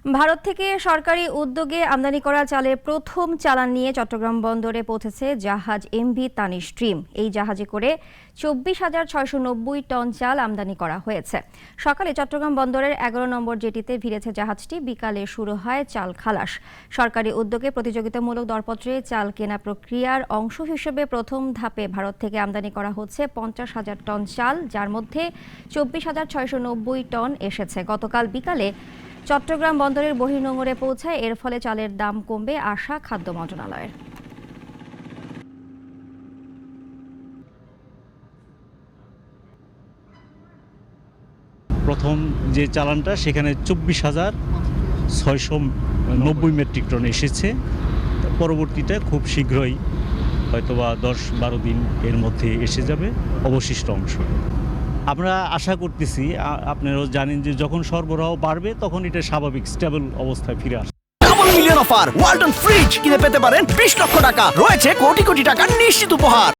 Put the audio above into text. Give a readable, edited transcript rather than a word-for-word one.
ভারত থেকে সরকারি উদ্যোগে আমদানি করা চালের প্রথম চালান নিয়ে চট্টগ্রাম বন্দরে পৌঁছেছে জাহাজ এমভি তানিশ ড্রিম। এই জাহাজে করে 24,690 টন চাল আমদানি করা হয়েছে। সকালে চট্টগ্রাম বন্দরের 11 নম্বর জেটিতে ভিড়েছে জাহাজটি। বিকালে শুরু হয় চাল খালাস। সরকারি উদ্যোগে প্রতিযোগিতামূলক দরপত্রে চাল কেনা প্রক্রিয়ার অংশ হিসেবে প্রথম ধাপে ভারত থেকে আমদানি করা হচ্ছে 50,000 টন চাল, যার মধ্যে 24,690 টন এসেছে। গতকাল বিকালে চট্টগ্রাম বন্দরের বহির্নোঙরে পৌঁছায়। এর ফলে চালের দাম কমবে আশা খাদ্য মন্ত্রণালয়ের। প্রথম যে চালানটা সেখানে 24,690 মেট্রিক টন এসেছে। পরবর্তীটা খুব শীঘ্রই হয়তোবা 10-12 দিন এর মধ্যে এসে যাবে অবশিষ্ট অংশ। আমরা আশা করতেছি, আপনারাও জানেন যে যখন সরবরাহ বাড়বে তখন এটা স্বাভাবিক স্টেবল অবস্থায় ফিরে আসবে। Double million offer Walton fridge কিনে পেতে পারেন 20 লক্ষ টাকা, রয়েছে কোটি কোটি টাকার নিশ্চিত উপহার।